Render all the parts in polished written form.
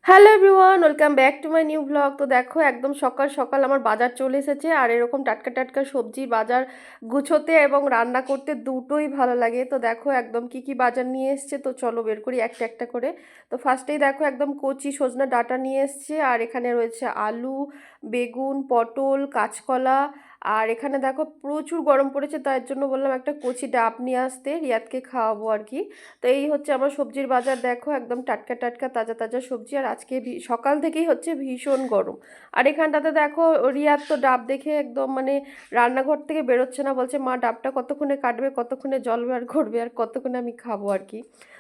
Hello everyone, welcome back to my new blog. তো দেখো একদম সকাল সকাল আমার বাজার চলে এসেছে, আর এরকম টাটকা টাটকা সবজি বাজার গুছোতে এবং রান্না করতে দুটোই ভালো লাগে। তো দেখো একদম কি কি বাজার নিয়ে এসছে, তো চলো বের করি একটা একটা করে। তো ফার্স্টেই দেখো একদম কচি সজনা ডাঁটা নিয়ে এসছে, আর এখানে রয়েছে আলু, বেগুন, পটল, কাঁচকলা। আর এখানে দেখো প্রচুর গরম পড়েছে, তার জন্য বললাম একটা কচি ডাব নিয়ে আসতে, রিয়াদকে খাওয়াবো আর কি। তো এই হচ্ছে আমার সবজির বাজার, দেখো একদম টাটকা টাটকা তাজা তাজা সবজি। আর আজকে সকাল থেকেই হচ্ছে ভীষণ গরম। আর এখানটাতে দেখো রিয়াদ তো ডাব দেখে একদম মানে রান্নাঘর থেকে বেরোচ্ছে না, বলছে মা ডাবটা কতক্ষণে কাটবে, কতক্ষণে জল বার করবে, আর কতক্ষণে আমি খাবো আর কি।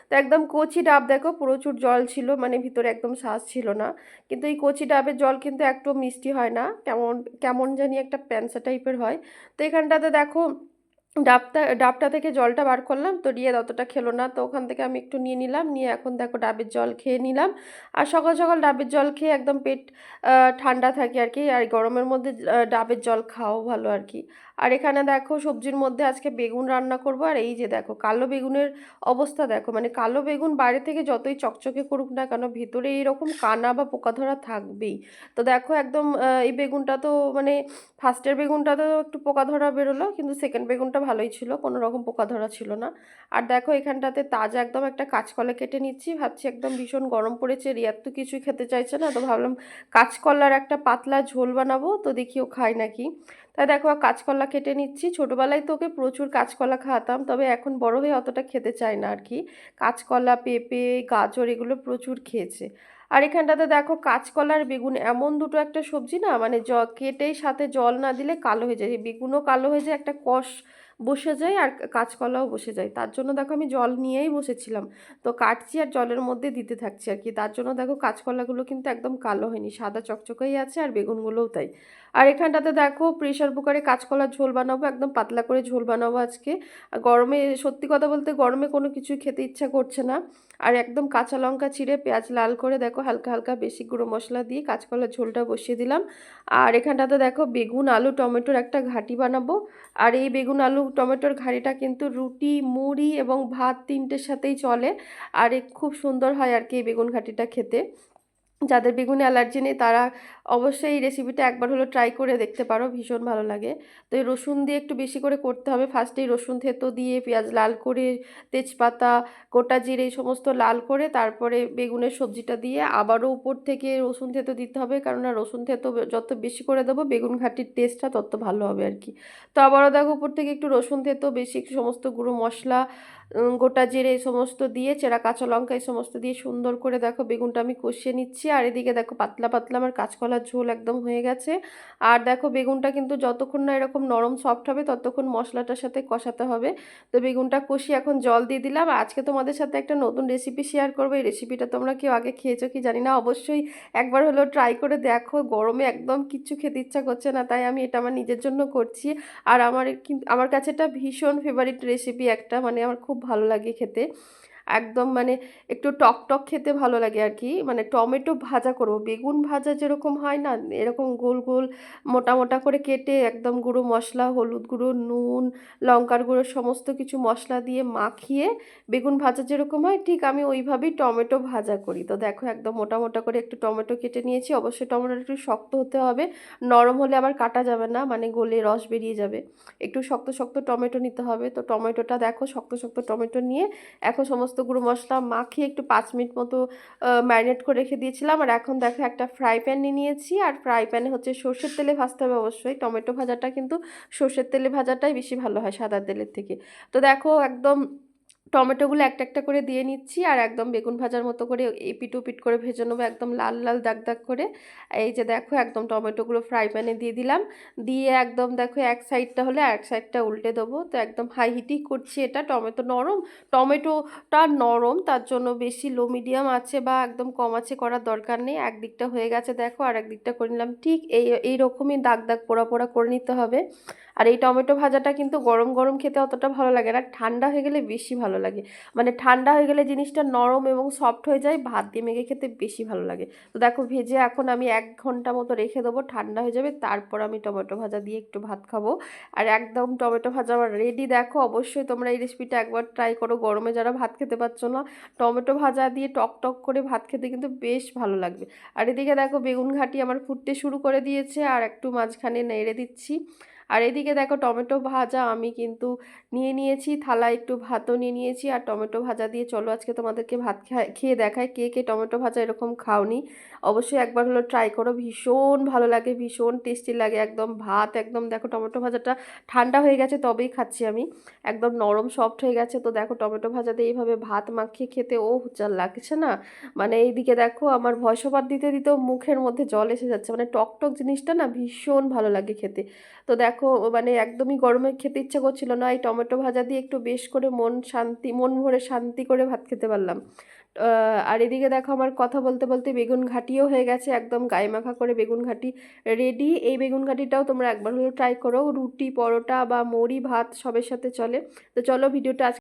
তো একদম কচি ডাব, দেখো প্রচুর জল ছিল, মানে ভিতরে একদম শ্বাস ছিল না। কিন্তু এই কচি ডাবের জল কিন্তু একটু মিষ্টি হয় না, কেমন কেমন জানি একটা প্যান্সা টাইপের হয়। তো এখানটাতে দেখো ডাবটা থেকে জলটা বার করলাম, তো রিয়া অতটা খেলো না, তো ওখান থেকে আমি একটু নিয়ে নিলাম, নিয়ে এখন দেখো ডাবের জল খেয়ে নিলাম। আর সকাল সকাল ডাবের জল খেয়ে একদম পেট ঠান্ডা থাকে আর কি, আর গরমের মধ্যে ডাবের জল খাওয়াও ভালো আর কি। আর এখানে দেখো সবজির মধ্যে আজকে বেগুন রান্না করবো, আর এই যে দেখো কালো বেগুনের অবস্থা দেখো, মানে কালো বেগুন বাইরে থেকে যতই চকচকে করুক না কেন, ভিতরে এইরকম কানা বা পোকা ধরা থাকবেই। তো দেখো একদম এই বেগুনটা তো মানে ফার্স্টের বেগুনটা তো একটু পোকা ধরা বেরোলো, কিন্তু সেকেন্ড বেগুনটা ভালোই ছিল, কোনো রকম পোকা ধরা ছিল না। আর দেখো এখানটাতে তাজা একদম একটা কাঁচকলা কেটে নিচ্ছি, ভাবছি একদম ভীষণ গরম পড়েছে, রিয়াদ তো কিছুই খেতে চাইছে না, তো ভাবলাম কাঁচকলার একটা পাতলা ঝোল বানাবো, তো দেখি ও খায় নাকি। তাই দেখো কাঁচকলা কেটে নিচ্ছি, ছোটোবেলায় তো ওকে প্রচুর কাঁচকলা খাওয়াতাম, তবে এখন বড় হয়ে অতটা খেতে চায় না আর কি। কাঁচকলা, পেঁপে, গাজর এগুলো প্রচুর খেয়েছে। আর এখানটাতে দেখো কাঁচকলার বেগুন এমন দুটো একটা সবজি না, মানে কেটেই সাথে জল না দিলে কালো হয়ে যায়, বেগুনও কালো হয়ে যায়, একটা কষ বসে যায়, আর কাঁচকলাও বসে যায়, তার জন্য দেখো আমি জল নিয়েই বসেছিলাম। তো কাটছি আর জলের মধ্যে দিতে থাকছি আর কি, তার জন্য দেখো কাঁচকলাগুলো কিন্তু একদম কালো হয়নি, সাদা চকচকেই আছে, আর বেগুনগুলোও তাই। আর এখানটাতে দেখো প্রেশার কুকারে কাঁচকলার ঝোল বানাবো, একদম পাতলা করে ঝোল বানাবো আজকে। আর গরমে সত্যি কথা বলতে গরমে কোনো কিছু খেতে ইচ্ছা করছে না। আর একদম কাঁচা লঙ্কা চিড়ে পেঁয়াজ লাল করে দেখো হালকা হালকা বেশি গুঁড়ো মশলা দিয়ে কাঁচকলার ঝোলটা বসিয়ে দিলাম। আর এখানটাতে দেখো বেগুন আলু টমেটোর একটা ঘাঁটি বানাবো। আর এই বেগুন আলু টমেটোর ঘাঁটিটা কিন্তু রুটি, মুড়ি এবং ভাত তিনটের সাথেই চলে। আর এ খুব সুন্দর হয় আর কি এই বেগুন ঘাঁটিটা খেতে। যাদের বেগুনে অ্যালার্জি নেই তারা অবশ্যই এই রেসিপিটা একবার হলো ট্রাই করে দেখতে পারো, ভীষণ ভালো লাগে। তো এই রসুন দিয়ে একটু বেশি করে করতে হবে, ফার্স্টেই রসুন থেতো দিয়ে পেঁয়াজ লাল করে, তেজপাতা, গোটা জিরে এই সমস্ত লাল করে তারপরে বেগুনের সবজিটা দিয়ে আবারও উপর থেকে রসুন থেতো দিতে হবে, কেননা রসুন থেতো যত বেশি করে দেবো বেগুন ঘাটির টেস্টটা তত ভালো হবে আর কি। তো আবারও দেখো উপর থেকে একটু রসুন থেতো বেশি সমস্ত গুঁড়ো মশলা, গোটা জিরে এই সমস্ত দিয়ে, চেরা কাঁচা লঙ্কা এই সমস্ত দিয়ে সুন্দর করে দেখো বেগুনটা আমি কষিয়ে নিচ্ছি। আর এদিকে দেখো পাতলা পাতলা আমার কাঁচকলার ঝোল একদম হয়ে গেছে। আর দেখো বেগুনটা কিন্তু যতক্ষণ না এরকম নরম সফট হবে ততক্ষণ মশলাটার সাথে কষাতে হবে। তো বেগুনটা কষিয়ে এখন জল দিয়ে দিলাম। আর আজকে তোমাদের সাথে একটা নতুন রেসিপি শেয়ার করবো, এই রেসিপিটা তোমরা কেউ আগে খেয়েছো কি জানি না, অবশ্যই একবার হলেও ট্রাই করে দেখো, গরমে একদম কিচ্ছু খেতে ইচ্ছা করছে না, তাই আমি এটা আমার নিজের জন্য করছি। আর আমার কিন্তু আমার কাছে এটা ভীষণ ফেভারিট রেসিপি একটা, মানে আমার খুব ভালো লাগে খেতে, একদম মানে একটু টক টক খেতে ভালো লাগে আর কি। মানে টমেটো ভাজা করব, বেগুন ভাজা যেরকম হয় না এরকম গোল গোল মোটা মোটা করে কেটে একদম গুঁড়ো মশলা, হলুদ গুঁড়ো, নুন, লঙ্কার গুঁড়ো সমস্ত কিছু মশলা দিয়ে মাখিয়ে বেগুন ভাজা যেরকম হয় ঠিক আমি ওইভাবেই টমেটো ভাজা করি। তো দেখো একদম মোটা মোটা করে একটু টমেটো কেটে নিয়েছি, অবশ্যই টমেটোটা একটু শক্ত হতে হবে, নরম হলে আবার কাটা যাবে না, মানে গলে রস বেরিয়ে যাবে। একটু শক্ত শক্ত টমেটো নিতে হবে। তো টমেটোটা দেখো শক্ত শক্ত টমেটো নিয়ে এখন সমস্ত গুঁড়ো মশলা মাখিয়ে একটু 5 মিনিট মতো ম্যারিনেট করে রেখে দিয়েছিলাম। আর এখন দেখো একটা ফ্রাই প্যান নিয়ে নিয়েছি, আর ফ্রাই প্যানে হচ্ছে সর্ষের তেলে ভাজতে হবে অবশ্যই, টমেটো ভাজাটা কিন্তু সর্ষের তেলে ভাজাটাই বেশি ভালো হয় সাদা তেলের থেকে। তো দেখো একদম টমেটোগুলো একটা একটা করে দিয়ে নিচ্ছি, আর একদম বেগুন ভাজার মতো করে এপিট ওপিট করে ভেজে নেবো একদম লাল লাল দাগ দাগ করে। এই যে দেখো একদম টমেটোগুলো ফ্রাই প্যানে দিয়ে দিলাম, দিয়ে একদম দেখো এক সাইডটা হলে এক সাইডটা উল্টে দেবো। তো একদম হাই হিটেই করছি এটা, টমেটোটা নরম, তার জন্য বেশি লো মিডিয়াম আছে বা একদম কম আছে করার দরকার নেই, একদিকটা হয়ে গেছে দেখো আর একদিকটা করে নিলাম, ঠিক এই এইরকমই দাগ দাগ পোড়া পোড়া করে নিতে হবে। আর এই টমেটো ভাজাটা কিন্তু গরম গরম খেতে অতটা ভালো লাগে না, ঠান্ডা হয়ে গেলে বেশি ভালো লাগে। মানে ঠান্ডা হয়ে গেলে জিনিসটা নরম এবং সফট হয়ে যায়, ভাত দিয়ে মেখে খেতে বেশি ভালো লাগে। তো দেখো ভেজে এখন আমি 1 ঘন্টা মতো রেখে দেবো, ঠান্ডা হয়ে যাবে, তারপর আমি টমেটো ভাজা দিয়ে একটু ভাত খাবো। আর একদম টমেটো ভাজা আমার রেডি। দেখো অবশ্যই তোমরা এই রেসিপিটা একবার ট্রাই করো, গরমে যারা ভাত খেতে পারছো না, টমেটো ভাজা দিয়ে টক টক করে ভাত খেতে কিন্তু বেশ ভালো লাগবে। আর এদিকে দেখো বেগুন ঘাটি আমার ফুটতে শুরু করে দিয়েছে, আর একটু মাঝখানে নেড়ে দিচ্ছি। আর এদিকে দেখো টমেটো ভাজা আমি কিন্তু নিয়ে নিয়েছি থালায়, একটু ভাতও নিয়ে নিয়েছি, আর টমেটো ভাজা দিয়ে চলো আজকে তোমাদেরকে ভাত খেয়ে দেখায়, কে কে টমেটো ভাজা এরকম খাওনি। অবশ্যই একবার হলো ট্রাই করো, ভীষণ ভালো লাগে, ভীষণ টেস্টি লাগে। একদম ভাত একদম দেখো টমেটো ভাজাটা ঠান্ডা হয়ে গেছে তবেই খাচ্ছি আমি, একদম নরম সফট হয়ে গেছে। তো দেখো টমেটো ভাজা দিয়ে এইভাবে ভাত মাখিয়ে খেতে ও যা লাগছে না, মানে এইদিকে দেখো আমার ভয়েস ওভার দিতে দিতেও মুখের মধ্যে জল এসে যাচ্ছে, মানে টক টক জিনিসটা না ভীষণ ভালো লাগে খেতে। তো দেখো মানে একদমই গরমে খেতে ইচ্ছা করছিল না, এই টমেটো ভাজা দিয়ে একটু বেশ করে মন ভরে শান্তি করে ভাত খেতে পারলাম। আর এদিকে দেখো আমার কথা বলতে বলতে বেগুন ঘাটিও হয়ে গেছে, একদম গায়ে মাখা করে বেগুন ঘাটি রেডি। এই বেগুন ঘাটিটাও তোমরা একবার হলেও ট্রাই করো, রুটি পরোটা বা মুড়ি ভাত সবের সাথে চলে। তো চলো ভিডিওটা